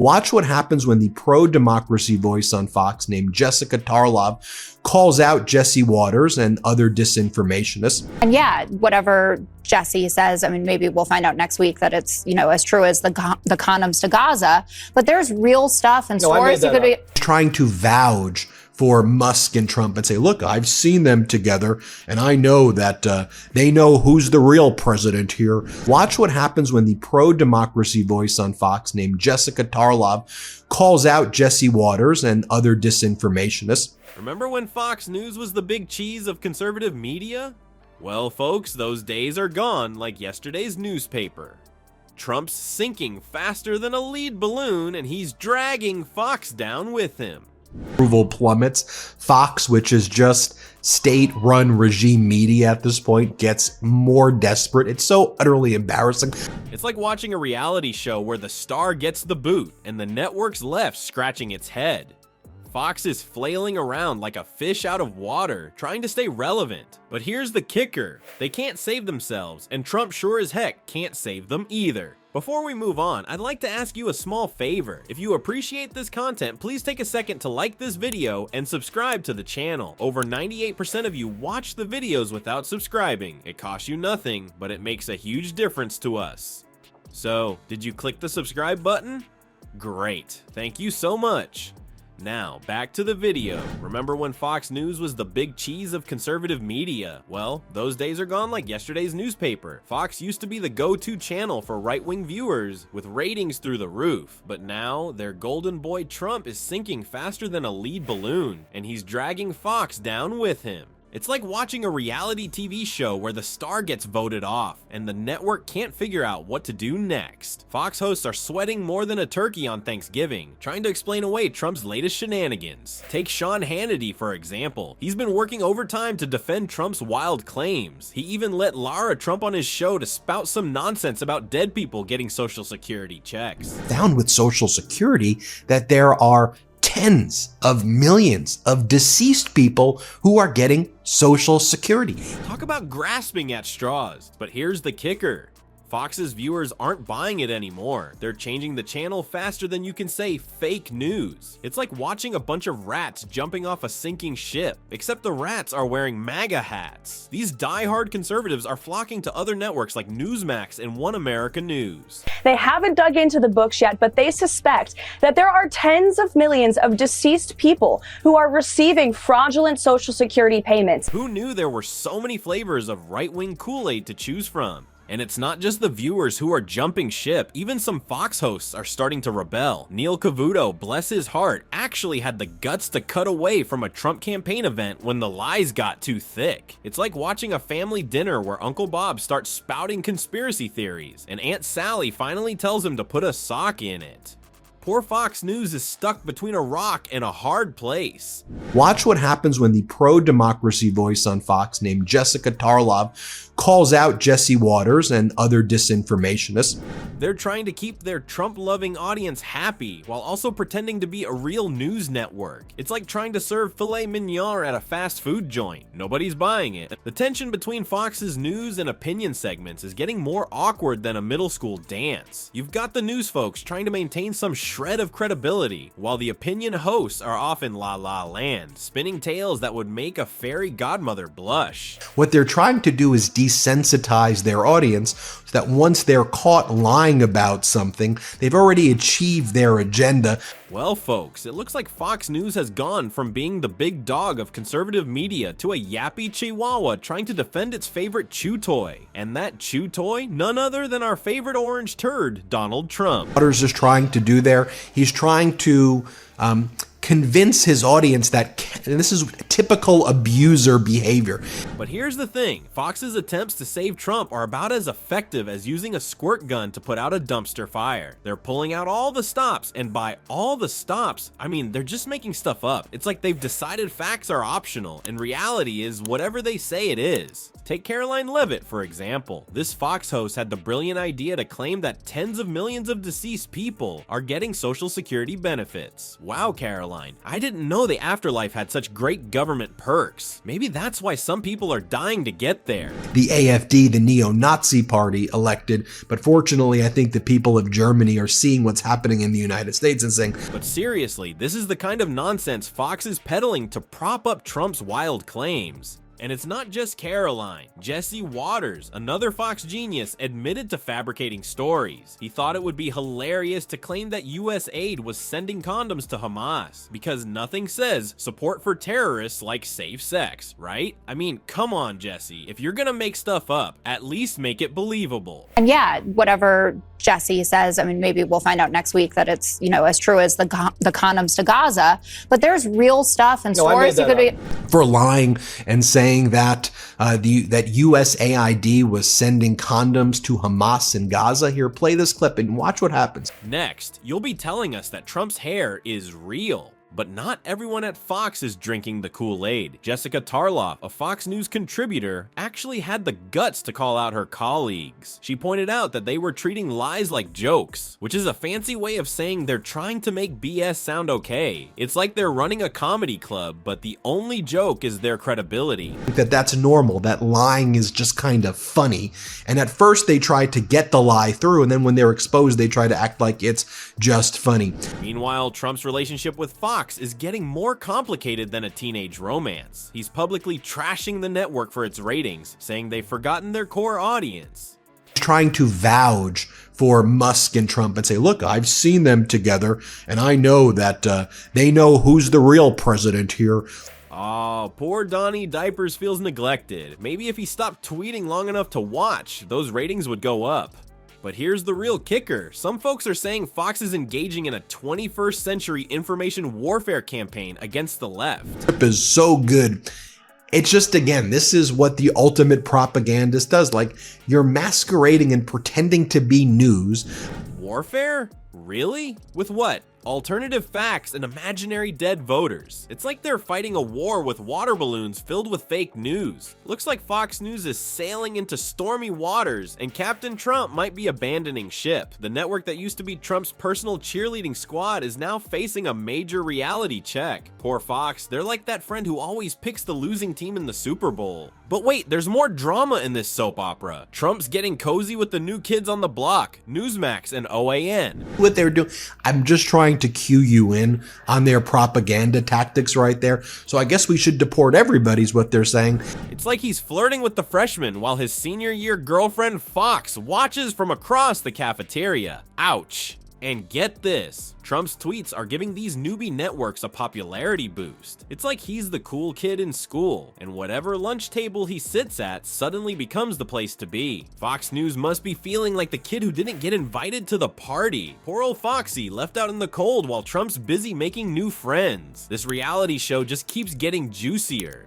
Watch what happens when the pro-democracy voice on Fox named Jessica Tarlov calls out Jesse Waters and other disinformationists. And yeah, whatever Jesse says, I mean, maybe we'll find out next week that it's, as true as the condoms to Gaza, but there's real stuff and stories you could be trying to vouch for Musk and Trump and say, look, I've seen them together and I know that they know who's the real president here. Watch what happens when the pro-democracy voice on Fox named Jessica Tarlov calls out Jesse Waters and other disinformationists. Remember when Fox News was the big cheese of conservative media? Well, folks, those days are gone like yesterday's newspaper. Trump's sinking faster than a lead balloon and he's dragging Fox down with him. Approval plummets. Fox, which is just state-run regime media at this point, gets more desperate. It's so utterly embarrassing. It's like watching a reality show where the star gets the boot and the network's left scratching its head. Fox is flailing around like a fish out of water, trying to stay relevant. But here's the kicker. They can't save themselves, and Trump sure as heck can't save them either. Before we move on, I'd like to ask you a small favor. If you appreciate this content, please take a second to like this video and subscribe to the channel. Over 98% of you watch the videos without subscribing. It costs you nothing, but it makes a huge difference to us. So, did you click the subscribe button? Great, thank you so much. Now, back to the video. Remember when Fox News was the big cheese of conservative media? Well, those days are gone like yesterday's newspaper. Fox used to be the go-to channel for right-wing viewers, with ratings through the roof. But now, their golden boy Trump is sinking faster than a lead balloon, and he's dragging Fox down with him. It's like watching a reality TV show where the star gets voted off, and the network can't figure out what to do next. Fox hosts are sweating more than a turkey on Thanksgiving, trying to explain away Trump's latest shenanigans. Take Sean Hannity, for example. He's been working overtime to defend Trump's wild claims. He even let Lara Trump on his show to spout some nonsense about dead people getting Social Security checks. Found with Social Security that there are tens of millions of deceased people who are getting Social Security. Talk about grasping at straws. But here's the kicker. Fox's viewers aren't buying it anymore. They're changing the channel faster than you can say fake news. It's like watching a bunch of rats jumping off a sinking ship, except the rats are wearing MAGA hats. These die-hard conservatives are flocking to other networks like Newsmax and One America News. They haven't dug into the books yet, but they suspect that there are tens of millions of deceased people who are receiving fraudulent Social Security payments. Who knew there were so many flavors of right-wing Kool-Aid to choose from? And it's not just the viewers who are jumping ship, even some Fox hosts are starting to rebel. Neil Cavuto, bless his heart, actually had the guts to cut away from a Trump campaign event when the lies got too thick. It's like watching a family dinner where Uncle Bob starts spouting conspiracy theories, and Aunt Sally finally tells him to put a sock in it. Poor Fox News is stuck between a rock and a hard place. Watch what happens when the pro-democracy voice on Fox named Jessica Tarlov calls out Jesse Waters and other disinformationists. They're trying to keep their Trump-loving audience happy while also pretending to be a real news network. It's like trying to serve filet mignon at a fast food joint. Nobody's buying it. The tension between Fox's news and opinion segments is getting more awkward than a middle school dance. You've got the news folks trying to maintain some shred of credibility, while the opinion hosts are off in la la land, spinning tales that would make a fairy godmother blush. What they're trying to do is desensitize their audience so that once they're caught lying about something, they've already achieved their agenda. Well, folks, it looks like Fox News has gone from being the big dog of conservative media to a yappy chihuahua trying to defend its favorite chew toy. And that chew toy, none other than our favorite orange turd, Donald Trump. Waters is trying to do there. He's trying to convince his audience that this is typical abuser behavior. But here's the thing, Fox's attempts to save Trump are about as effective as using a squirt gun to put out a dumpster fire. They're pulling out all the stops, and by all the stops, I mean they're just making stuff up. It's like they've decided facts are optional, and reality is whatever they say it is. Take Caroline Leavitt, for example. This Fox host had the brilliant idea to claim that tens of millions of deceased people are getting Social Security benefits. Wow, Caroline. headline. I didn't know the afterlife had such great government perks. Maybe that's why some people are dying to get there. The AfD, the neo-Nazi party, elected, but fortunately I think the people of Germany are seeing what's happening in the United States and saying, but seriously, this is the kind of nonsense Fox is peddling to prop up Trump's wild claims. And it's not just Caroline. Jesse Waters, another Fox genius, admitted to fabricating stories. He thought it would be hilarious to claim that US aid was sending condoms to Hamas, because nothing says support for terrorists like safe sex, right? I mean, come on, Jesse. If you're gonna make stuff up, at least make it believable. And yeah, whatever Jesse says, I mean, maybe we'll find out next week that it's, as true as the condoms to Gaza, but there's real stuff and stories you could be. For lying and saying that that USAID was sending condoms to Hamas in Gaza. Here, play this clip and watch what happens. Next, you'll be telling us that Trump's hair is real. But not everyone at Fox is drinking the Kool-Aid. Jessica Tarloff, a Fox News contributor, actually had the guts to call out her colleagues. She pointed out that they were treating lies like jokes, which is a fancy way of saying they're trying to make BS sound okay. It's like they're running a comedy club, but the only joke is their credibility. That's normal, that lying is just kind of funny. And at first they try to get the lie through, and then when they're exposed, they try to act like it's just funny. Meanwhile, Trump's relationship with Fox is getting more complicated than a teenage romance. He's publicly trashing the network for its ratings, saying they've forgotten their core audience. Trying to vouch for Musk and Trump and say, look, I've seen them together, and I know that they know who's the real president here. Oh, poor Donnie Diapers feels neglected. Maybe if he stopped tweeting long enough to watch, those ratings would go up. But here's the real kicker. Some folks are saying Fox is engaging in a 21st century information warfare campaign against the left. It is so good. It's just, again, this is what the ultimate propagandist does. Like, you're masquerading and pretending to be news. Warfare? Really? With what? Alternative facts and imaginary dead voters. It's like they're fighting a war with water balloons filled with fake news. Looks like Fox News is sailing into stormy waters, and Captain Trump might be abandoning ship. The network that used to be Trump's personal cheerleading squad is now facing a major reality check. Poor Fox, they're like that friend who always picks the losing team in the Super Bowl. But wait, there's more drama in this soap opera. Trump's getting cozy with the new kids on the block, Newsmax and OAN. What they're doing, I'm just trying to cue you in on their propaganda tactics right there. So I guess we should deport everybody's what they're saying. It's like he's flirting with the freshmen while his senior year girlfriend Fox watches from across the cafeteria. Ouch. And get this, Trump's tweets are giving these newbie networks a popularity boost. It's like he's the cool kid in school, and whatever lunch table he sits at suddenly becomes the place to be. Fox News must be feeling like the kid who didn't get invited to the party. Poor old Foxy left out in the cold while Trump's busy making new friends. This reality show just keeps getting juicier.